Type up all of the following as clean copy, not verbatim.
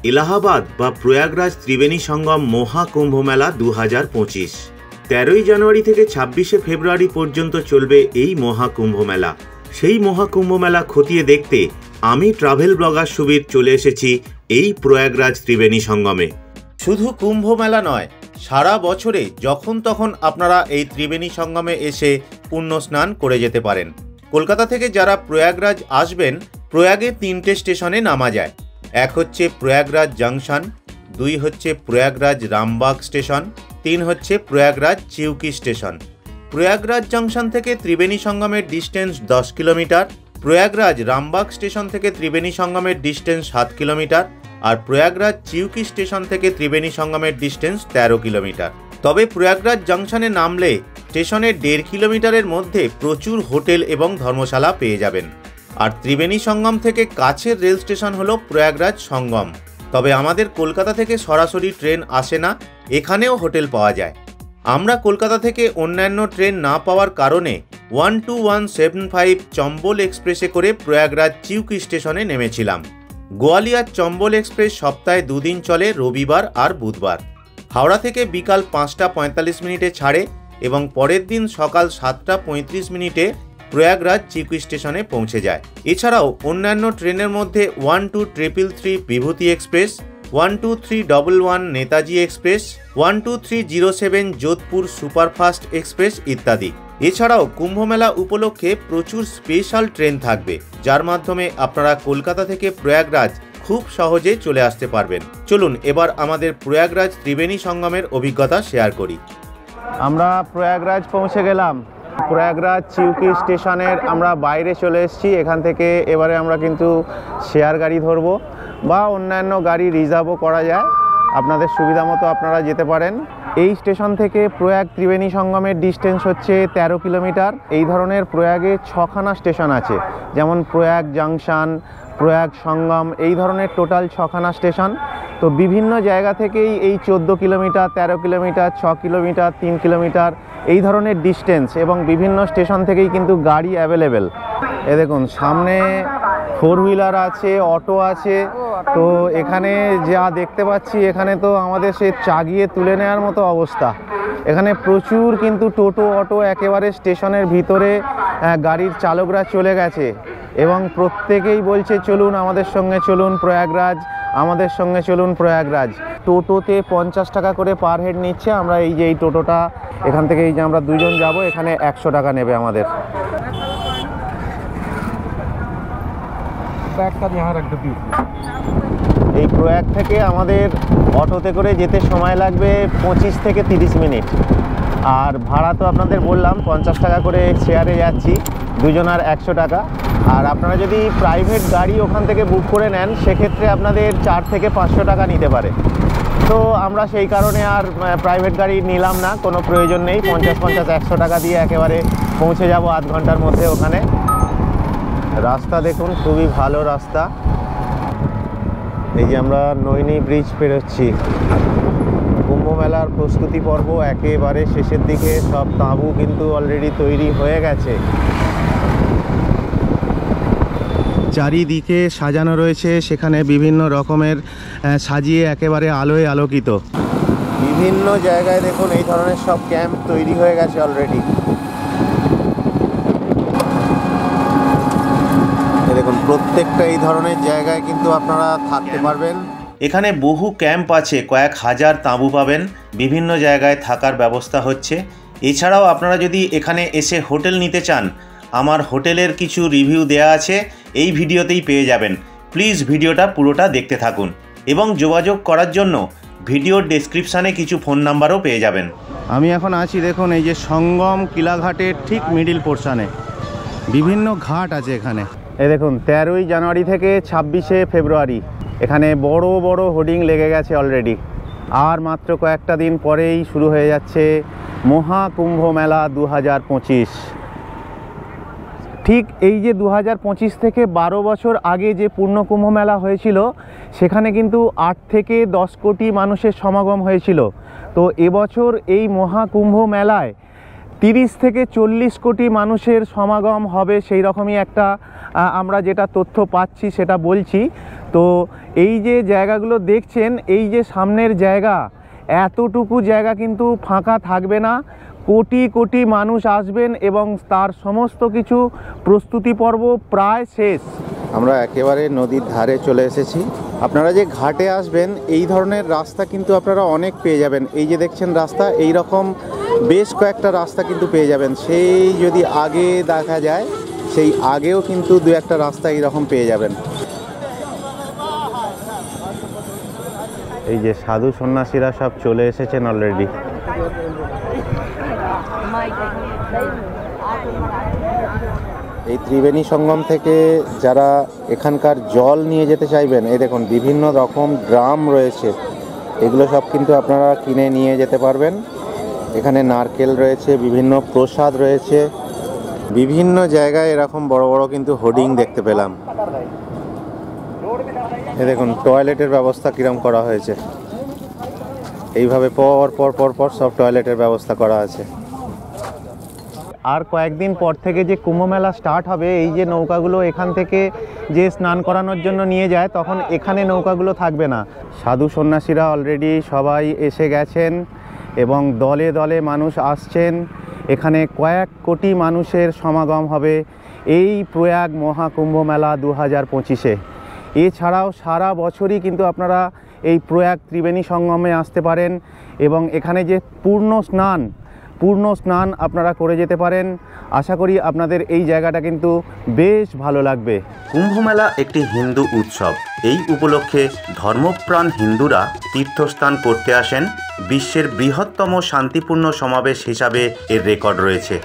এলাহাবাদ বা প্রয়াগরাজ ত্রিবেণী সঙ্গম মহাকুম্ভ মেলা 2025। 13ই জানুয়ারি থেকে 26শে ফেব্রুয়ারি পর্যন্ত চলবে এই মহাকুম্ভ মেলা। সেই মহাকুম্ভ মেলা খতিয়ে দেখতে আমি ট্রাভেল ব্লগার সুবীর চলে এসেছি এই প্রয়াগরাজ ত্রিবেণী সঙ্গমে। শুধু কুম্ভ মেলা নয়, সারা বছরে যখন তখন আপনারা এই ত্রিবেণী সঙ্গমে এসে পুণ্য স্নান করে যেতে পারেন। কলকাতা থেকে যারা প্রয়াগরাজ আসবেন, প্রয়াগে 3টে স্টেশনে নামা যায়। এক হচ্ছে প্রয়াগরাজ জংশন, 2 হচ্ছে প্রয়াগরাজ রামবাগ স্টেশন, 3 হচ্ছে প্রয়াগরাজ চিউকি স্টেশন। প্রয়াগরাজ জংশন থেকে ত্রিবেণী সঙ্গমের distance 10 kilometre, Prayagraj Rambagh station থেকে ত্রিবেণী সঙ্গমের ডিস্টেন্স 7 কিলোমিটার, আর প্রয়াগরাজ চিউকি স্টেশন থেকে ত্রিবেণী সঙ্গমের ডিস্টেন্স 13 কিলোমিটার। তবে প্রয়াগরাজ জংশনে নামলে স্টেশনের 1.5 কিলোমিটারের মধ্যে প্রচুর হোটেল এবং ধর্মশালা পেয়ে যাবেন। আর ত্রিবেণী সঙ্গম থেকে কাছের রেল স্টেশন হলো প্রয়াগরাজ সঙ্গম। তবে আমাদের কলকাতা থেকে সরাসরি ট্রেন আসে না, এখানেও হোটেল পাওয়া যায়। আমরা কলকাতা থেকে অন্যান্য ট্রেন না পাওয়ার কারণে 12175 চম্বল এক্সপ্রেসে করে প্রয়াগরাজ চিউকি স্টেশনে নেমেছিলাম। গোয়ালিয়র চম্বল এক্সপ্রেস সপ্তাহে 2 দিন চলে, রবিবার আর বুধবার। হাওড়া থেকে বিকাল 5টা 45 মিনিটে ছাড়ে এবং পরের দিন সকাল 7টা 35 মিনিটে প্রয়াগরাজ চিউকি স্টেশনে পৌঁছে যায়। এছাড়াও অন্যান্য ট্রেনের মধ্যে 12333 বিভূতি express, 12311 Netaji express, 12307 Jodhpur superfast express ইত্যাদি। এছাড়াও কুম্ভমেলা উপলক্ষে প্রচুর স্পেশাল ট্রেন থাকবে, যার মাধ্যমে আপনারা কলকাতা থেকে প্রয়াগরাজ খুব সহজে চলে আসতে পারবেন। চলুন এবার আমাদের প্রয়াগরাজ ত্রিবেণী সঙ্গমের অভিজ্ঞতা শেয়ার করি। আমরা প্রয়াগরাজ পৌঁছে গেলাম। প্রয়াগরাজ চিউকি স্টেশনের আমরা বাইরে চলে এসেছি। এখান থেকে এবারে আমরা কিন্তু শেয়ার গাড়ি ধরবো বা অন্যান্য গাড়ি রিজার্ভও করা যায়, আপনাদের সুবিধা মতো আপনারা যেতে পারেন। এই স্টেশন থেকে প্রয়াগ ত্রিবেণী সঙ্গমের ডিস্টেন্স হচ্ছে 13 কিলোমিটার। এই ধরনের প্রয়াগে 6খানা স্টেশন আছে, যেমন প্রয়াগ জংশন, প্রয়াগ সঙ্গম, এই ধরনের টোটাল 6খানা স্টেশন। তো বিভিন্ন জায়গা থেকেই এই 14 কিলোমিটার, 13 কিলোমিটার, 6 কিলোমিটার, 3 কিলোমিটার এই ধরনের ডিস্টেন্স এবং বিভিন্ন স্টেশন থেকেই কিন্তু গাড়ি অ্যাভেলেবেল। এ দেখুন সামনে 4 হুইলার আছে, অটো আছে। তো এখানে যা দেখতে পাচ্ছি, এখানে তো আমাদের সে চাগিয়ে তুলে নেওয়ার মতো অবস্থা। এখানে প্রচুর কিন্তু টোটো, অটো একেবারে স্টেশনের ভিতরে গাড়ির চালকরা চলে গেছে এবং প্রত্যেকেই বলছে চলুন আমাদের সঙ্গে চলুন প্রয়াগরাজ, আমাদের সঙ্গে চলুন প্রয়াগরাজ। টোটোতে 50 টাকা করে পার হেড নিচ্ছে। আমরা এই যে এই টোটোটা এখান থেকে এই যে আমরা 2 জন যাব, এখানে 100 টাকা নেবে আমাদের। এই প্রয়াগ থেকে আমাদের অটোতে করে যেতে সময় লাগবে 25 থেকে 30 মিনিট। আর ভাড়া তো আপনাদের বললাম 50 টাকা করে শেয়ারে যাচ্ছি, 2 জনার 100 টাকা। আর আপনারা যদি প্রাইভেট গাড়ি ওখান থেকে বুক করে নেন, সেক্ষেত্রে আপনাদের 4 থেকে 500 টাকা নিতে পারে। তো আমরা সেই কারণে আর প্রাইভেট গাড়ি নিলাম না, কোনো প্রয়োজন নেই। 50-100 টাকা দিয়ে একেবারে পৌঁছে যাব আধ ঘন্টার মধ্যে ওখানে। রাস্তা দেখুন, খুবই ভালো রাস্তা। এই যে আমরা নৈনী ব্রিজ পেরোচ্ছি। কুম্ভ মেলার প্রস্তুতি পর্ব একেবারে শেষের দিকে, সব তাঁবু কিন্তু অলরেডি তৈরি হয়ে গেছে। চারিদিকে সাজানো রয়েছে, সেখানে বিভিন্ন রকমের সাজিয়ে একেবারে আলোয় আলোকিত। বিভিন্ন জায়গায় দেখুন এই ধরনের সব ক্যাম্প তৈরি হয়ে গেছে অলরেডি। দেখুন প্রত্যেকটা এই ধরনের জায়গায় কিন্তু আপনারা থাকতে পারবেন। এখানে বহু ক্যাম্প আছে, কয়েক হাজার তাঁবু পাবেন, বিভিন্ন জায়গায় থাকার ব্যবস্থা হচ্ছে। এছাড়াও আপনারা যদি এখানে এসে হোটেল নিতে চান, আমার হোটেলের কিছু রিভিউ দেয়া আছে, এই ভিডিওতেই পেয়ে যাবেন। প্লিজ ভিডিওটা পুরোটা দেখতে থাকুন এবং যোগাযোগ করার জন্য ভিডিওর ডেসক্রিপশানে কিছু ফোন নাম্বারও পেয়ে যাবেন। আমি এখন আছি দেখুন এই যে সঙ্গম কিলাঘাটের ঠিক মিডিল পোর্শনে। বিভিন্ন ঘাট আছে এখানে। এই দেখুন 13ই জানুয়ারি থেকে 26শে ফেব্রুয়ারি এখানে বড় বড় হোর্ডিং লেগে গেছে অলরেডি। আর মাত্র কয়েকটা দিন পরেই শুরু হয়ে যাচ্ছে মহাকুম্ভ মেলা 2025। ঠিক এই যে 2025 থেকে 12 বছর আগে যে পূর্ণকুম্ভ মেলা হয়েছিল, সেখানে কিন্তু 8 থেকে 10 কোটি মানুষের সমাগম হয়েছিল। তো এবছর এই মহাকুম্ভ মেলায় 30 থেকে 40 কোটি মানুষের সমাগম হবে, সেই রকমই একটা আমরা যেটা তথ্য পাচ্ছি সেটা বলছি। তো এই যে জায়গাগুলো দেখছেন, এই যে সামনের জায়গা, এতটুকু জায়গা কিন্তু ফাঁকা থাকবে না। কোটি কোটি মানুষ আসবেন এবং তার সমস্ত কিছু প্রস্তুতি পর্ব প্রায় শেষ। আমরা একেবারে নদীর ধারে চলে এসেছি। আপনারা যে ঘাটে আসবেন এই ধরনের রাস্তা কিন্তু আপনারা অনেক পেয়ে যাবেন। এই যে দেখছেন রাস্তা, এই রকম বেশ কয়েকটা রাস্তা কিন্তু পেয়ে যাবেন। সেই যদি আগে দেখা যায়, সেই আগেও কিন্তু দু একটা রাস্তা এইরকম পেয়ে যাবেন। এই যে সাধু সন্ন্যাসীরা সব চলে এসেছেন অলরেডি। এই ত্রিবেণী সঙ্গম থেকে যারা এখানকার জল নিয়ে যেতে চাইবেন, এই দেখুন বিভিন্ন রকম ড্রাম রয়েছে, এগুলো সব কিন্তু আপনারা কিনে নিয়ে যেতে পারবেন। এখানে নারকেল রয়েছে, বিভিন্ন প্রসাদ রয়েছে, বিভিন্ন জায়গায় এরকম বড় বড় কিন্তু হোর্ডিং দেখতে পেলাম। এই দেখুন টয়লেটের ব্যবস্থা কিরম করা হয়েছে, এইভাবে পর পর পর পর সব টয়লেটের ব্যবস্থা করা আছে। আর কয়েকদিন পর থেকে যে কুম্ভ মেলা স্টার্ট হবে, এই যে নৌকাগুলো এখান থেকে যে স্নান করানোর জন্য নিয়ে যায়, তখন এখানে নৌকাগুলো থাকবে না। সাধু সন্ন্যাসীরা অলরেডি সবাই এসে গেছেন এবং দলে দলে মানুষ আসছেন। এখানে কয়েক কোটি মানুষের সমাগম হবে এই প্রয়াগ মহাকুম্ভ মেলা 2025-এ। এছাড়াও সারা বছরই কিন্তু আপনারা এই প্রয়াগ ত্রিবেণী সঙ্গমে আসতে পারেন এবং এখানে যে পূর্ণ স্নান আপনারা করে যেতে পারেন। আশা করি আপনাদের এই জায়গাটা কিন্তু বেশ ভালো লাগবে। কুম্ভমেলা একটি হিন্দু উৎসব। এই উপলক্ষে ধর্মপ্রাণ হিন্দুরা তীর্থস্থান করতে আসেন। বিশ্বের বৃহত্তম শান্তিপূর্ণ সমাবেশ হিসাবে এর রেকর্ড রয়েছে।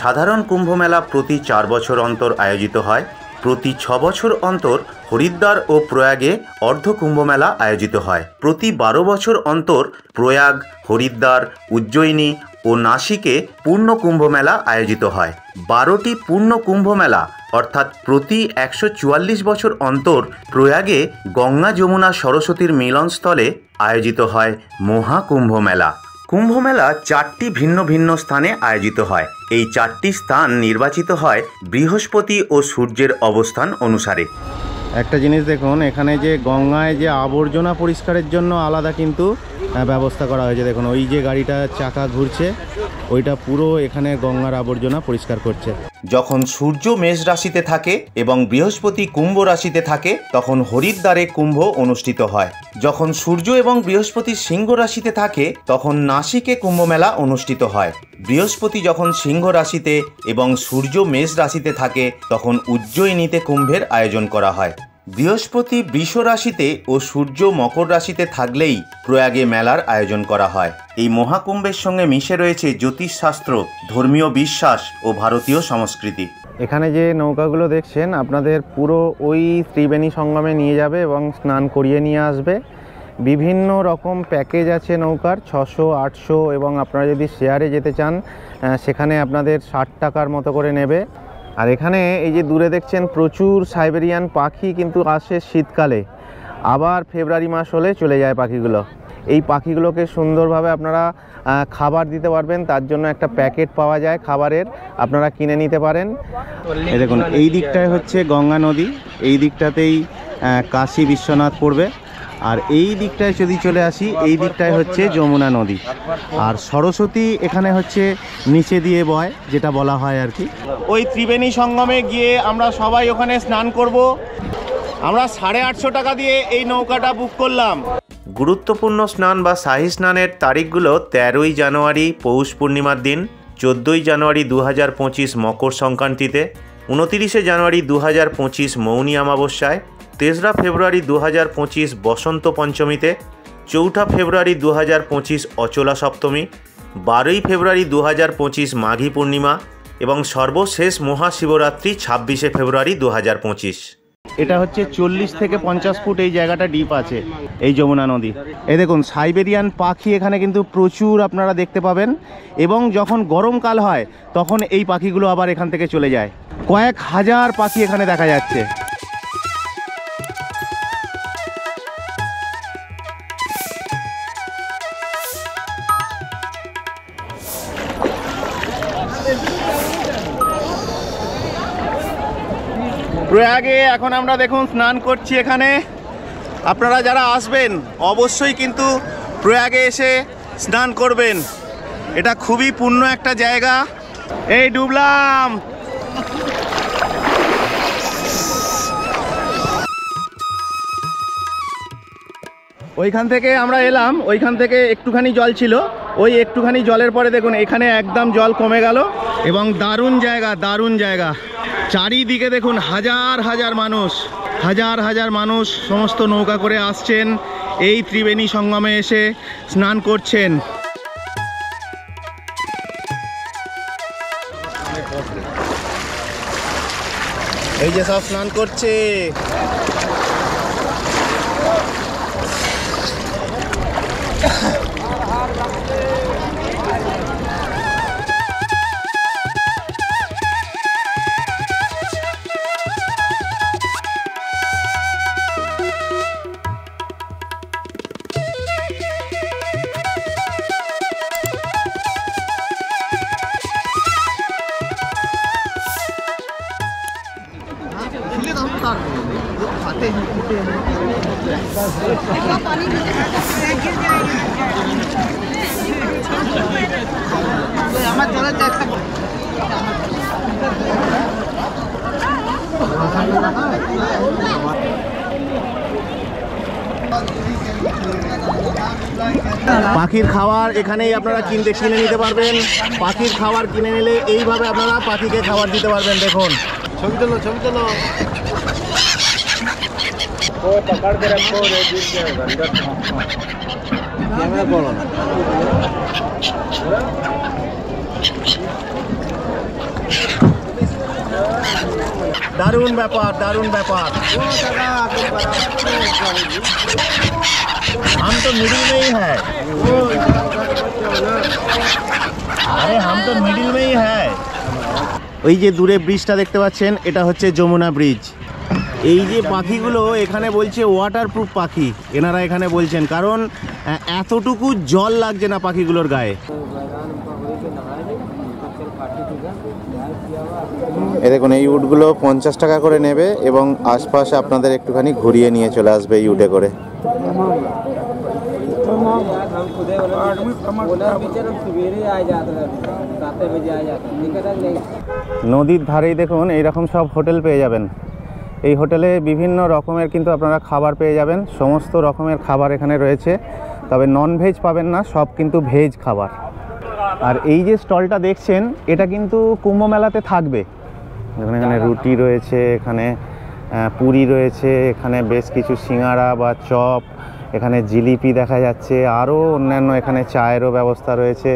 সাধারণ কুম্ভমেলা প্রতি 4 বছর অন্তর আয়োজিত হয়। প্রতি 6 বছর অন্তর হরিদ্বার ও প্রয়াগে অর্ধ কুম্ভমেলা আয়োজিত হয়। প্রতি 12 বছর অন্তর প্রয়াগ, হরিদ্বার, উজ্জয়িনী ও নাসিকে পূর্ণ কুম্ভমেলা আয়োজিত হয়। 12টি পূর্ণ কুম্ভমেলা অর্থাৎ প্রতি 144 বছর অন্তর প্রয়াগে গঙ্গা, যমুনা, সরস্বতীর মিলনস্থলে আয়োজিত হয় মহাকুম্ভমেলা। কুম্ভমেলা 4টি ভিন্ন ভিন্ন স্থানে আয়োজিত হয়। এই 4টি স্থান নির্বাচিত হয় বৃহস্পতি ও সূর্যের অবস্থান অনুসারে। একটা জিনিস দেখুন, এখানে যে গঙ্গায় যে আবর্জনা পরিষ্কারের জন্য আলাদা কিন্তু ব্যবস্থা করা হয়েছে। দেখুন ওই যে গাড়িটা চাকা ঘুরছে, ওইটা পুরো এখানে গঙ্গার আবর্জনা পরিষ্কার করছে। যখন সূর্য মেষ রাশিতে থাকে এবং বৃহস্পতি কুম্ভ রাশিতে থাকে, তখন হরিদ্বারে কুম্ভ অনুষ্ঠিত হয়। যখন সূর্য এবং বৃহস্পতি সিংহ রাশিতে থাকে, তখন নাসিকে কুম্ভমেলা অনুষ্ঠিত হয়। বৃহস্পতি যখন সিংহ রাশিতে এবং সূর্য মেষ রাশিতে থাকে, তখন উজ্জয়িনীতে কুম্ভের আয়োজন করা হয়। বৃহস্পতি বৃষ রাশিতে ও সূর্য মকর রাশিতে থাকলেই প্রয়াগে মেলার আয়োজন করা হয়। এই মহাকুম্ভের সঙ্গে মিশে রয়েছে জ্যোতিষশাস্ত্র, ধর্মীয় বিশ্বাস ও ভারতীয় সংস্কৃতি। এখানে যে নৌকাগুলো দেখছেন আপনাদের পুরো ওই ত্রিবেণী সঙ্গমে নিয়ে যাবে এবং স্নান করিয়ে নিয়ে আসবে। বিভিন্ন রকম প্যাকেজ আছে নৌকার, 600, 800 এবং আপনারা যদি শেয়ারে যেতে চান সেখানে আপনাদের 60 টাকার মতো করে নেবে। আর এখানে এই যে দূরে দেখছেন প্রচুর সাইবেরিয়ান পাখি কিন্তু আসে শীতকালে, আবার ফেব্রুয়ারি মাস হলে চলে যায় পাখিগুলো। এই পাখিগুলোকে সুন্দরভাবে আপনারা খাবার দিতে পারবেন, তার জন্য একটা প্যাকেট পাওয়া যায় খাবারের, আপনারা কিনে নিতে পারেন। এই দেখুন এই দিকটায় হচ্ছে গঙ্গা নদী, এই দিকটাতেই কাশী বিশ্বনাথ পড়বে। আর এই দিকটায় যদি চলে আসি, এই দিকটায় হচ্ছে যমুনা নদী। আর সরস্বতী এখানে হচ্ছে নিচে দিয়ে বয়, যেটা বলা হয় আর কি। ওই ত্রিবেণী সঙ্গমে গিয়ে আমরা সবাই ওখানে স্নান করব। আমরা 850 টাকা দিয়ে এই নৌকাটা বুক করলাম। গুরুত্বপূর্ণ স্নান বা শাহী স্নানের তারিখগুলো 13ই জানুয়ারি পৌষ পূর্ণিমার দিন, 14ই জানুয়ারি 2025 মকর সংক্রান্তিতে, 29শে জানুয়ারি 2025 মৌনী অমাবস্যায়, 3রা ফেব্রুয়ারি 2025 বসন্ত পঞ্চমীতে, 4ঠা ফেব্রুয়ারি 2025 অচলা সপ্তমী, 12ই ফেব্রুয়ারি 2025 মাঘী পূর্ণিমা এবং সর্বশেষ মহাশিবরাত্রি 26শে ফেব্রুয়ারি 2025। এটা হচ্ছে 40 থেকে 50 ফুট এই জায়গাটা ডিপ আছে এই যমুনা নদী। এই দেখুন সাইবেরিয়ান পাখি এখানে কিন্তু প্রচুর আপনারা দেখতে পাবেন এবং যখন গরমকাল হয় তখন এই পাখিগুলো আবার এখান থেকে চলে যায়। কয়েক হাজার পাখি এখানে দেখা যাচ্ছে। প্রয়াগে এখন আমরা দেখুন স্নান করছি এখানে। আপনারা যারা আসবেন অবশ্যই কিন্তু প্রয়াগে এসে স্নান করবেন, এটা খুবই পুণ্য একটা জায়গা। এই ডুবলাম। ওইখান থেকে আমরা এলাম, ওইখান থেকে একটুখানি জল ছিল, ওই একটুখানি জলের পরে দেখুন এখানে একদম জল কমে গেল এবং দারুণ জায়গা, দারুণ জায়গা। চারিদিকে দেখুন হাজার হাজার মানুষ, হাজার হাজার মানুষ সমস্ত নৌকা করে আসছেন, এই ত্রিবেণী সঙ্গমে এসে স্নান করছেন। এই যে সব স্নান করছে। পাখির খাবার এখানেই আপনারা কিনে নিতে পারবেন। পাখির খাবার কিনে নিলে এইভাবে আপনারা পাখিকে খাবার দিতে পারবেন। দেখুন ছবি তোলো, ছবি তোলো। দারুণ ব্যাপার, দারুণ ব্যাপার। हम तो मिडिल में ही है, अरे हम तो मिडिल में ही है। ওই যে দূরে ব্রিজটা দেখতে পাচ্ছেন, এটা হচ্ছে যমুনা ব্রিজ। এই যে পাখিগুলো এখানে বলছে ওয়াটারপ্রুফ পাখি, এনারা এখানে বলছেন, কারণ এতটুকু জল লাগছে না পাখিগুলোর গায়ে। এ দেখুন এই উটগুলো 50 টাকা করে নেবে এবং আশপাশে আপনাদের একটুখানি ঘুরিয়ে নিয়ে চলে আসবে এই উটে করে। নদীর ধারেই দেখুন এইরকম সব হোটেল পেয়ে যাবেন। এই হোটেলে বিভিন্ন রকমের কিন্তু আপনারা খাবার পেয়ে যাবেন, সমস্ত রকমের খাবার এখানে রয়েছে, তবে নন ভেজ পাবেন না, সব কিন্তু ভেজ খাবার। আর এই যে স্টলটা দেখছেন এটা কিন্তু কুম্ভ মেলাতে থাকবে। এখানে রুটি রয়েছে, এখানে পুরি রয়েছে, এখানে বেশ কিছু সিঙ্গারা বা চপ, এখানে জিলিপি দেখা যাচ্ছে, আরও অন্যান্য এখানে চায়েরও ব্যবস্থা রয়েছে,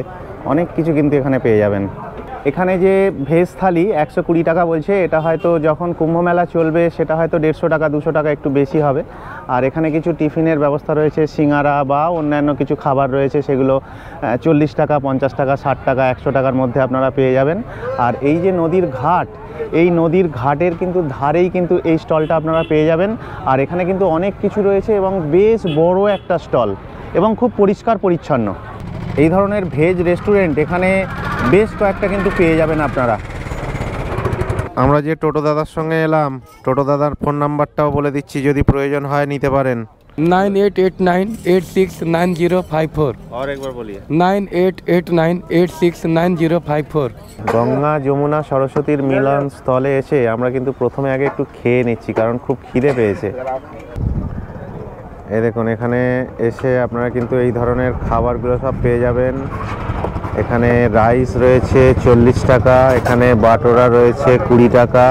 অনেক কিছু কিন্তু এখানে পেয়ে যাবেন। এখানে যে ভেজ থালি 120 টাকা বলছে, এটা হয়তো যখন কুম্ভ মেলা চলবে সেটা হয়তো 150 টাকা 200 টাকা একটু বেশি হবে। আর এখানে কিছু টিফিনের ব্যবস্থা রয়েছে, সিঙ্গারা বা অন্যান্য কিছু খাবার রয়েছে, সেগুলো 40 টাকা 50 টাকা 60 টাকা 100 টাকার মধ্যে আপনারা পেয়ে যাবেন। আর এই যে নদীর ঘাট, এই নদীর ঘাটের কিন্তু ধারেই কিন্তু এই স্টলটা আপনারা পেয়ে যাবেন। আর এখানে কিন্তু অনেক কিছু রয়েছে এবং বেশ বড় একটা স্টল এবং খুব পরিষ্কার পরিচ্ছন্ন। এই ধরনের ভেজ রেস্টুরেন্ট এখানে বেশ কয়েকটা কিন্তু পেয়ে যাবেন আপনারা। আমরা যে টোটো দাদার সঙ্গে এলাম, টোটো দাদার ফোন নাম্বারটাও বলে দিচ্ছি, যদি প্রয়োজন হয় নিতে পারেন। 9889869054। और एक बार बोलिए। 9889869054। গঙ্গা যমুনা সরস্বতীর মিলন স্থলে এসে আমরা কিন্তু প্রথমে আগে একটু খেয়ে নিচ্ছি, কারণ খুব খিদে পেয়েছে। এই দেখুন এখানে এসে আপনারা কিন্তু এই ধরনের খাবারগুলো সব পেয়ে যাবেন। এখানে রাইস রয়েছে 40 টাকা, এখানে বাটোরা রয়েছে 20 টাকা।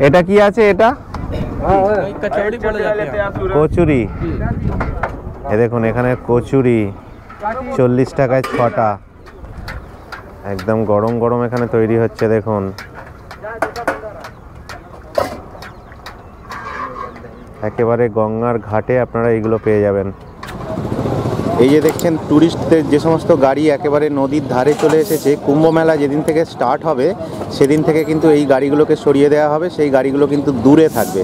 এটা কি আছে? এটা কচুরি। এ দেখুন এখানে কচুরি 40 টাকায় 6টা, একদম গরম গরম এখানে তৈরি হচ্ছে। দেখুন একেবারে গঙ্গার ঘাটে আপনারা এইগুলো পেয়ে যাবেন। এই যে দেখছেন ট্যুরিস্টদের যে সমস্ত গাড়ি একেবারে নদীর ধারে চলে এসেছে, কুম্ভ মেলা যেদিন থেকে স্টার্ট হবে সেদিন থেকে কিন্তু এই গাড়িগুলোকে সরিয়ে দেওয়া হবে, সেই গাড়িগুলো কিন্তু দূরে থাকবে।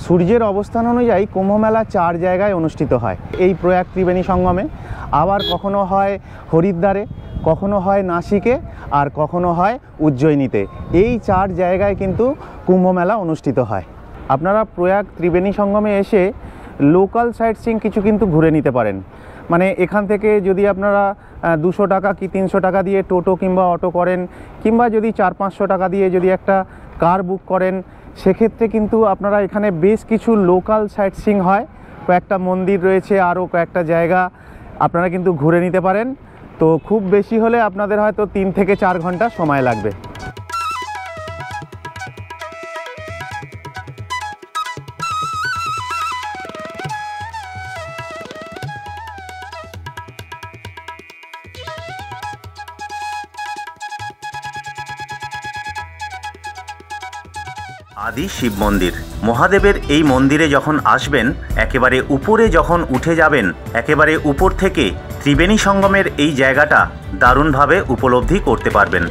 সূর্যের অবস্থান অনুযায়ী কুম্ভমেলা 4 জায়গায় অনুষ্ঠিত হয় এই প্রয়াগ ত্রিবেণী সঙ্গমে। আবার কখনো হয় হরিদ্বারে, কখনো হয় নাসিকে, আর কখনো হয় উজ্জয়িনীতে। এই 4 জায়গায় কিন্তু কুম্ভমেলা অনুষ্ঠিত হয়। আপনারা প্রয়াগ ত্রিবেণী সঙ্গমে এসে লোকাল সাইট সিইং কিছু কিন্তু ঘুরে নিতে পারেন। মানে এখান থেকে যদি আপনারা 200 টাকা কি 300 টাকা দিয়ে টোটো কিংবা অটো করেন, কিংবা যদি 400-500 টাকা দিয়ে যদি একটা কার বুক করেন, সেক্ষেত্রে কিন্তু আপনারা এখানে বেশ কিছু লোকাল সাইট সিইং হয়। কয়েকটা মন্দির রয়েছে, আরও কয়েকটা জায়গা আপনারা কিন্তু ঘুরে নিতে পারেন। তো খুব বেশি হলে আপনাদের হয়তো 3 থেকে 4 ঘন্টা সময় লাগবে। আদি শিব মন্দির। মহাদেবের এই মন্দিরে যখন আসবেন, একেবারে উপরে যখন উঠে যাবেন, একেবারে উপর থেকে ত্রিবেণী সঙ্গমের এই জায়গাটা দারুণভাবে উপলব্ধি করতে পারবেন।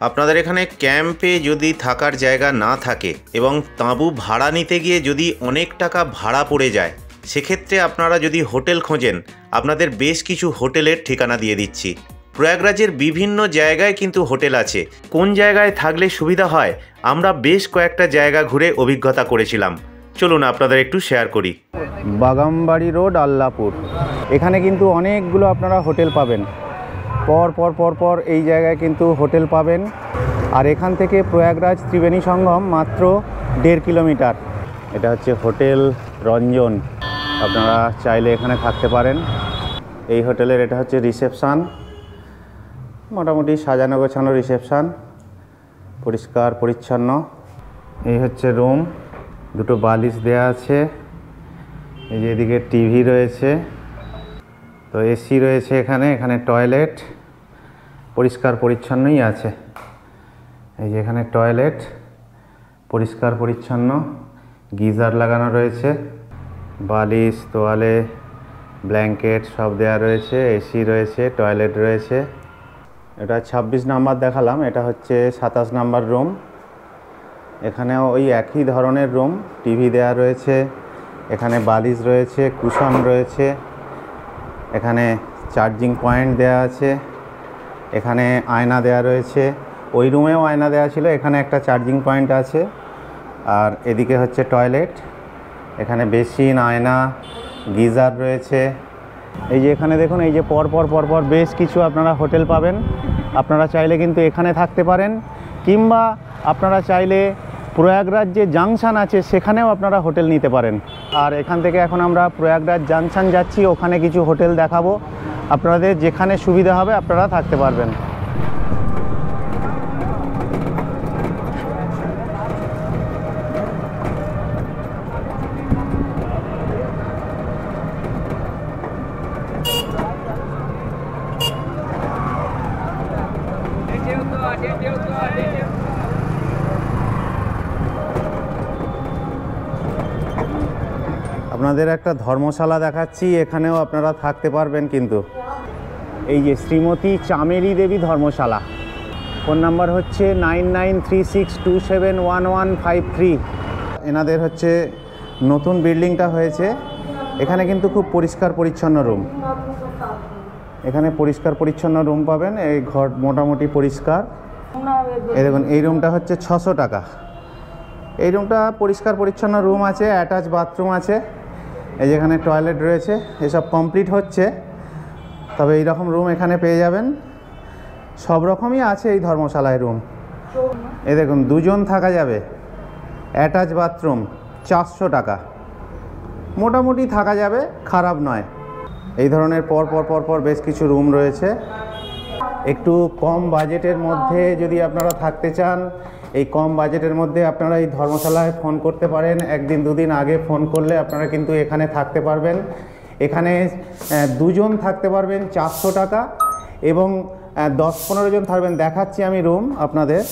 আপনাদের এখানে ক্যাম্পে যদি থাকার জায়গা না থাকে এবং তাঁবু ভাড়া নিতে গিয়ে যদি অনেক টাকা ভাড়া পড়ে যায়, সেক্ষেত্রে আপনারা যদি হোটেল খোঁজেন, আপনাদের বেশ কিছু হোটেলের ঠিকানা দিয়ে দিচ্ছি। প্রয়াগরাজের বিভিন্ন জায়গায় কিন্তু হোটেল আছে। কোন জায়গায় থাকলে সুবিধা হয়, আমরা বেশ কয়েকটা জায়গা ঘুরে অভিজ্ঞতা করেছিলাম। চলুন আপনাদের একটু শেয়ার করি। বাগামবাড়ি রোড, আল্লাপুর, এখানে কিন্তু অনেকগুলো আপনারা হোটেল পাবেন। পর পর পর পর এই জায়গায় কিন্তু হোটেল পাবেন। আর এখান থেকে প্রয়াগরাজ ত্রিবেণী সঙ্গম মাত্র 1.5 কিলোমিটার। এটা হচ্ছে হোটেল রঞ্জন, আপনারা চাইলে এখানে থাকতে পারেন। এই হোটেলের এটা হচ্ছে রিসেপশান, মোটামুটি সাজানো গোছানো রিসেপশান, পরিষ্কার পরিচ্ছন্ন। এই হচ্ছে রুম, দুটো বালিশ দেয়া আছে। এই যে এদিকে টিভি রয়েছে, তো এসি রয়েছে এখানে। এখানে টয়লেট পরিষ্কার পরিচ্ছন্নই আছে। এই যে এখানে টয়লেট পরিষ্কার পরিচ্ছন্ন, গিজার লাগানো রয়েছে, বালিশ, তোয়ালে, ব্ল্যাঙ্কেট সব দেওয়া রয়েছে, এসি রয়েছে, টয়লেট রয়েছে। এটা 26 নাম্বার দেখালাম, এটা হচ্ছে 27 নাম্বার রুম। এখানেও ওই একই ধরনের রুম, টিভি দেওয়া রয়েছে, এখানে বালিশ রয়েছে, কুশন রয়েছে, এখানে চার্জিং পয়েন্ট দেওয়া আছে, এখানে আয়না দেওয়া রয়েছে। ওই রুমেও আয়না দেওয়া ছিল, এখানে একটা চার্জিং পয়েন্ট আছে। আর এদিকে হচ্ছে টয়লেট, এখানে বেসিন, আয়না, গিজার রয়েছে। এই যে এখানে দেখুন, এই যে পরপর পরপর বেশ কিছু আপনারা হোটেল পাবেন। আপনারা চাইলে কিন্তু এখানে থাকতে পারেন, কিংবা আপনারা চাইলে প্রয়াগরাজ যে জাংশন আছে সেখানেও আপনারা হোটেল নিতে পারেন। আর এখান থেকে এখন আমরা প্রয়াগরাজ জাংশন যাচ্ছি, ওখানে কিছু হোটেল দেখাবো। আপনাদের যেখানে সুবিধা হবে আপনারা থাকতে পারবেন। আপনাদের একটা ধর্মশালা দেখাচ্ছি, এখানেও আপনারা থাকতে পারবেন। কিন্তু এই যে শ্রীমতী চামেলি দেবী ধর্মশালা, ফোন নাম্বার হচ্ছে 9936271153। এনাদের হচ্ছে নতুন বিল্ডিংটা হয়েছে, এখানে কিন্তু খুব পরিষ্কার পরিচ্ছন্ন রুম। এখানে পরিষ্কার পরিচ্ছন্ন রুম পাবেন, এই ঘর মোটামুটি পরিষ্কার। এই দেখুন, এই রুমটা হচ্ছে 600 টাকা। এই রুমটা পরিষ্কার পরিচ্ছন্ন রুম আছে, অ্যাটাচ বাথরুম আছে, এই যেখানে টয়লেট রয়েছে, এসব কমপ্লিট হচ্ছে। তবে এই রকম রুম এখানে পেয়ে যাবেন, সব রকমই আছে এই ধর্মশালায় রুম। এই দেখুন, 2 জন থাকা যাবে, অ্যাটাচ বাথরুম, 400 টাকা, মোটামুটি থাকা যাবে, খারাপ নয়। এই ধরনের পর পর পর পর বেশ কিছু রুম রয়েছে। একটু কম বাজেটের মধ্যে যদি আপনারা থাকতে চান, এই কম বাজেটের মধ্যে আপনারা এই ধর্মশালায় ফোন করতে পারেন। 1 দিন 2 দিন আগে ফোন করলে আপনারা কিন্তু এখানে থাকতে পারবেন। এখানে 2 জন থাকতে পারবেন 400 টাকা, এবং 10-15 জন থাকবেন। দেখাচ্ছি আমি রুম আপনাদের,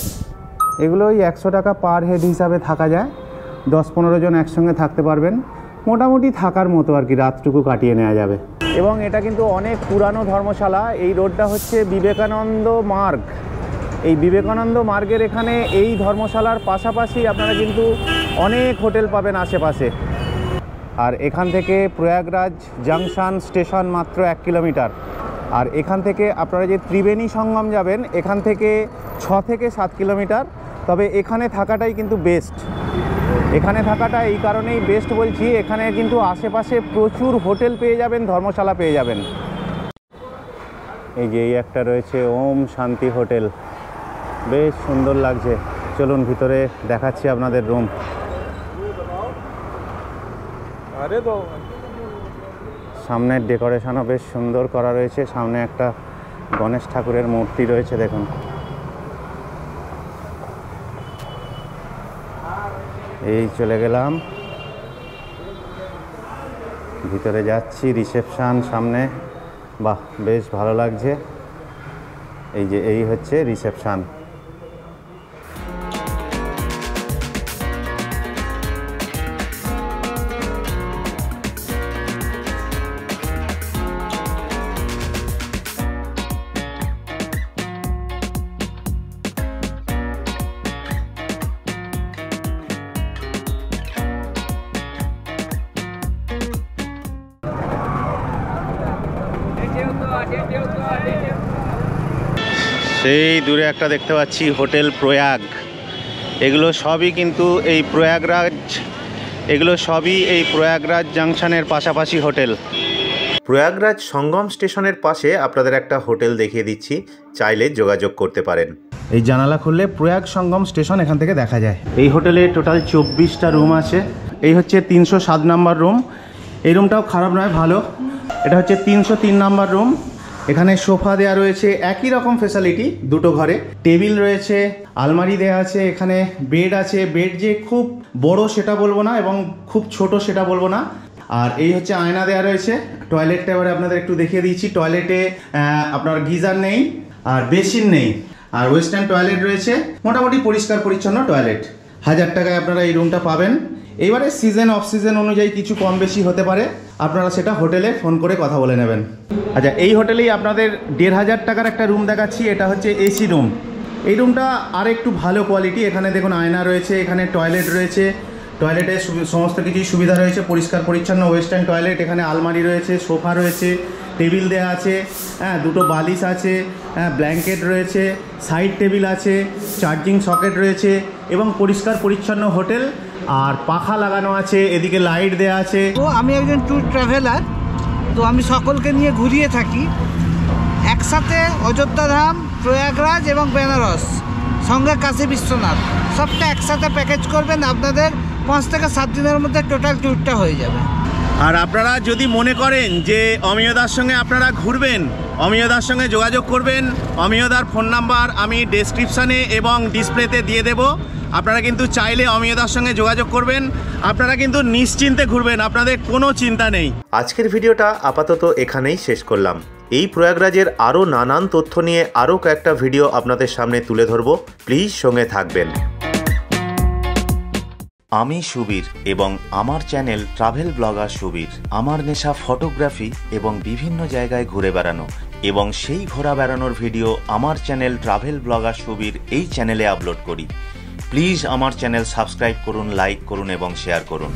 এগুলো ওই 100 টাকা পার হেড হিসাবে থাকা যায়। 10-15 জন একসঙ্গে থাকতে পারবেন, মোটামুটি থাকার মতো আর কি, রাতটুকু কাটিয়ে নেওয়া যাবে। এবং এটা কিন্তু অনেক পুরানো ধর্মশালা। এই রোডটা হচ্ছে বিবেকানন্দ মার্গ। এই বিবেকানন্দ মার্গের এখানে এই ধর্মশালার পাশাপাশি আপনারা কিন্তু অনেক হোটেল পাবেন আশেপাশে। আর এখান থেকে প্রয়াগরাজ জাংশন স্টেশন মাত্র 1 কিলোমিটার। আর এখান থেকে আপনারা যে ত্রিবেণী সঙ্গম যাবেন, এখান থেকে 6 থেকে 7 কিলোমিটার। তবে এখানে থাকাটাই কিন্তু বেস্ট। এখানে থাকাটা এই কারণেই বেস্ট বলছি, এখানে কিন্তু আশেপাশে প্রচুর হোটেল পেয়ে যাবেন, ধর্মশালা পেয়ে যাবেন। এই যে এই একটা রয়েছে ওম শান্তি হোটেল, বেশ সুন্দর লাগছে। চলুন ভিতরে দেখাচ্ছি আপনাদের রুম। সামনের ডেকোরেশনও বেশ সুন্দর করা রয়েছে। সামনে একটা গণেশ ঠাকুরের মূর্তি রয়েছে, দেখুন। এই চলে গেলাম ভিতরে, যাচ্ছি রিসেপশন সামনে। বাহ, বেশ ভালো লাগছে। এই যে এই হচ্ছে রিসেপশন। সেই দূরে একটা দেখতে পাচ্ছি হোটেল প্রয়াগ। এগুলো সবই কিন্তু এই প্রয়াগরাজ জাংশনের পাশাপাশি হোটেল। প্রয়াগরাজ সঙ্গম স্টেশনের পাশে আপনাদের একটা হোটেল দেখিয়ে দিচ্ছি, চাইলে যোগাযোগ করতে পারেন। এই জানালা খুললে প্রয়াগ সঙ্গম স্টেশন এখান থেকে দেখা যায়। এই হোটেলে টোটাল 24টা রুম আছে। এই হচ্ছে 307 নম্বর রুম। এই রুমটাও খারাপ নয়, ভালো। এটা হচ্ছে 303 নম্বর রুম। এখানে সোফা দেওয়া রয়েছে, একই রকম ফেসিলিটি দুটো ঘরে। টেবিল রয়েছে, আলমারি দেওয়া আছে, এখানে বেড আছে। বেড যে খুব বড় সেটা বলবো না, এবং খুব ছোট সেটা বলবো না। আর এই হচ্ছে আয়না দেওয়া রয়েছে। টয়লেটটা এবারে আপনাদের একটু দেখিয়ে দিচ্ছি। টয়লেটে আপনার গিজার নেই আর বেসিন নেই, আর ওয়েস্টার্ন টয়লেট রয়েছে। মোটামুটি পরিষ্কার পরিচ্ছন্ন টয়লেট। 1000 টাকায় আপনারা এই রুমটা পাবেন। এবারে সিজন অফ সিজন অনুযায়ী কিছু কম বেশি হতে পারে, আপনারা সেটা হোটেলে ফোন করে কথা বলে নেবেন। আচ্ছা, এই হোটেলেই আপনাদের 1500 টাকার একটা রুম দেখাচ্ছি। এটা হচ্ছে এসি রুম। এই রুমটা আর একটু ভালো কোয়ালিটি। এখানে দেখুন আয়না রয়েছে, এখানে টয়লেট রয়েছে, টয়লেটে সমস্ত কিছুই সুবিধা রয়েছে, পরিষ্কার পরিচ্ছন্ন ওয়েস্টার্ন টয়লেট। এখানে আলমারি রয়েছে, সোফা রয়েছে, টেবিল দেওয়া আছে, হ্যাঁ, দুটো বালিশ আছে, হ্যাঁ, ব্ল্যাঙ্কেট রয়েছে, সাইড টেবিল আছে, চার্জিং সকেট রয়েছে, এবং পরিষ্কার পরিচ্ছন্ন হোটেল। আর পাখা লাগানো আছে, এদিকে লাইট দেওয়া আছে। তো আমি একজন ট্যুর ট্রাভেলার, তো আমি সকলকে নিয়ে ঘুরিয়ে থাকি একসাথে। অযোধ্যা ধাম, প্রয়াগরাজ এবং বেনারস, সঙ্গে কাশী বিশ্বনাথ, সবটা একসাথে প্যাকেজ করবেন। আপনাদের 5 থেকে 7 দিনের মধ্যে টোটাল ট্যুরটা হয়ে যাবে। আর আপনারা যদি মনে করেন যে অমিয়দার সঙ্গে আপনারা ঘুরবেন, অমিয়দার সঙ্গে যোগাযোগ করবেন। অমিয়দার ফোন নাম্বার আমি ডেসক্রিপশানে এবং ডিসপ্লেতে দিয়ে দেব। আপনারা কিন্তু চাইলে অমিয়দার সঙ্গে যোগাযোগ করবেন। আপনারা কিন্তু নিশ্চিন্তে ঘুরবেন, আপনাদের কোনো চিন্তা নেই। আজকের ভিডিওটা আপাতত এখানেই শেষ করলাম। এই প্রয়াগরাজের আরও নানান তথ্য নিয়ে আরও কয়েকটা ভিডিও আপনাদের সামনে তুলে ধরব। প্লিজ সঙ্গে থাকবেন। আমি সুবীর এবং আমার চ্যানেল ট্রাভেল ব্লগার সুবীর। আমার নেশা ফটোগ্রাফি এবং বিভিন্ন জায়গায় ঘুরে বেড়ানো, এবং সেই ঘোরা বেড়ানোর ভিডিও আমার চ্যানেল ট্রাভেল ব্লগার সুবীর এই চ্যানেলে আপলোড করি। প্লিজ আমার চ্যানেল সাবস্ক্রাইব করুন, লাইক করুন এবং শেয়ার করুন।